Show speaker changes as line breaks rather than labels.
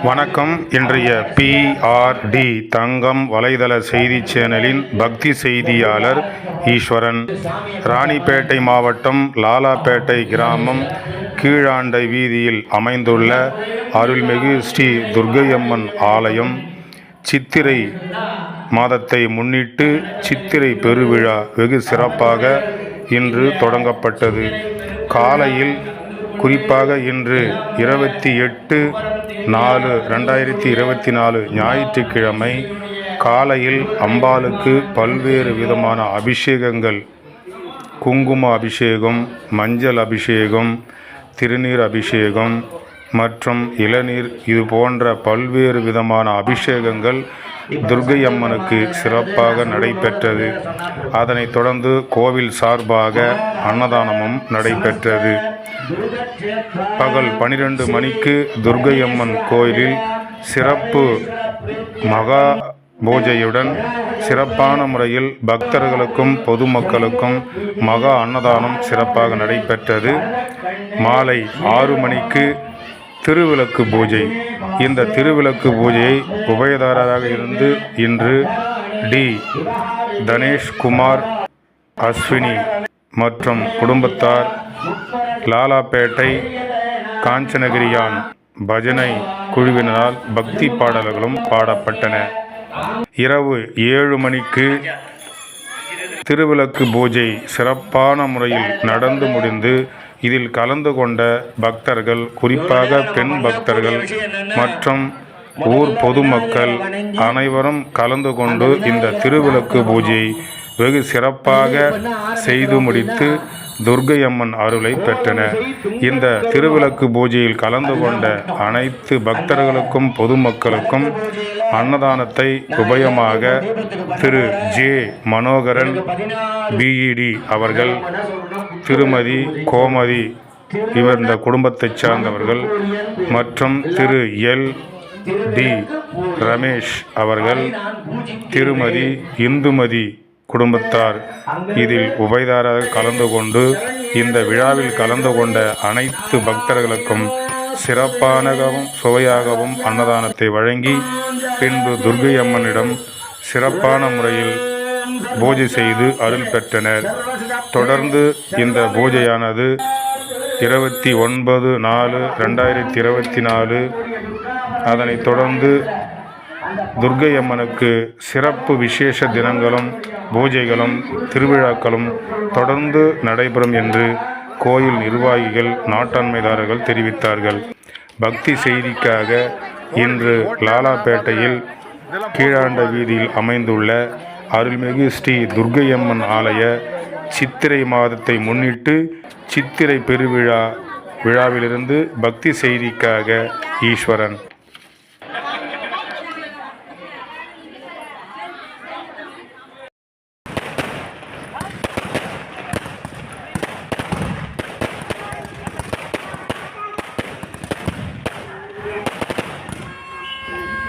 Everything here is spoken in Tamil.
வணக்கம். இன்றைய PRD தங்கம் வலைதள செய்தி சேனலின் பக்தி செய்தியாளர் ஈஸ்வரன். ராணிப்பேட்டை மாவட்டம் லாலாப்பேட்டை கிராமம் கீழாண்டை வீதியில் அமைந்துள்ள அருள்மிகு ஸ்ரீ துர்க்கையம்மன் ஆலயம் சித்திரை மாதத்தை முன்னிட்டு சித்திரை பெருவிழா வெகு சிறப்பாக இன்று தொடங்கப்பட்டது. காலையில் குறிப்பாக இன்று 28/4/2024 ஞாயிற்றுக்கிழமை காலையில் அம்பாளுக்கு பல்வேறு விதமான அபிஷேகங்கள், குங்கும அபிஷேகம், மஞ்சள் அபிஷேகம், திருநீர் அபிஷேகம் மற்றும் இளநீர், இது போன்ற பல்வேறு விதமான அபிஷேகங்கள் துர்க்கை அம்மனுக்கு சிறப்பாக நடைபெற்றது. அதனைத் தொடர்ந்து கோவில் சார்பாக அன்னதானமும் நடைபெற்றது. பகல் 12 மணிக்கு துர்க்கை அம்மன் கோயிலில் சிறப்பு மகா பூஜையுடன் சிறப்பான முறையில் பக்தர்களுக்கும் பொதுமக்களுக்கும் மகா அன்னதானம் சிறப்பாக நடைபெற்றது. மாலை 6 மணிக்கு திருவிளக்கு பூஜை. இந்த திருவிளக்கு பூஜையை உபயதாரராக இருந்து இன்று தனேஷ்குமார், அஸ்வினி மற்றும் குடும்பத்தார் லாலாப்பேட்டை காஞ்சனகிரியான் பஜனை குழுவினரால் பக்தி பாடல்களும் பாடப்பட்டன. இரவு 7 மணிக்கு திருவிளக்கு பூஜை சிறப்பான முறையில் நடந்து முடிந்து இதில் கலந்து கொண்ட பக்தர்கள், குறிப்பாக பெண் பக்தர்கள் மற்றும் ஊர் பொதுமக்கள் அனைவரும் கலந்து கொண்டு இந்த திருவிளக்கு பூஜையை வெகு சிறப்பாக செய்து முடித்து துர்க்கை அம்மன் அருளை பெற்றனர். இந்த திருவிளக்கு பூஜையில் கலந்து கொண்ட அனைத்து பக்தர்களுக்கும் பொதுமக்களுக்கும் அன்னதானத்தை உபயமாக திரு ஜே. மனோகரன் BED அவர்கள், திருமதி கோமதி இவர் இந்த குடும்பத்தைச் சார்ந்தவர்கள் மற்றும் திரு LD ரமேஷ் அவர்கள், திருமதி இந்துமதி குடும்பத்தார் இதில் உபயதாரராக கலந்து கொண்டு இந்த விழாவில் கலந்து கொண்ட அனைத்து பக்தர்களுக்கும் சிறப்பானகவும் சுவையாகவும் அன்னதானத்தை வழங்கி பின்பு துர்க்கை அம்மனிடம் சிறப்பான முறையில் பூஜை செய்து அருள் பெற்றனர். தொடர்ந்து இந்த பூஜையானது 29/4/2024 அதனைத் தொடர்ந்து துர்க்கை அம்மனுக்கு சிறப்பு விசேஷ தினங்களும் பூஜைகளும் திருவிழாக்களும் தொடர்ந்து நடைபெறும் என்று கோயில் நிர்வாகிகள், நாட்டாண்மைதாரர்கள் தெரிவித்தார்கள். பக்தி செய்திக்காக இன்று லாலாப்பேட்டையில் கீழாண்ட வீதியில் அமைந்துள்ள அருள்மிகு ஸ்ரீ துர்க்கையம்மன் ஆலய சித்திரை மாதத்தை முன்னிட்டு சித்திரை பெருவிழா விழாவிலிருந்து பக்தி செய்திக்காக ஈஸ்வரன்.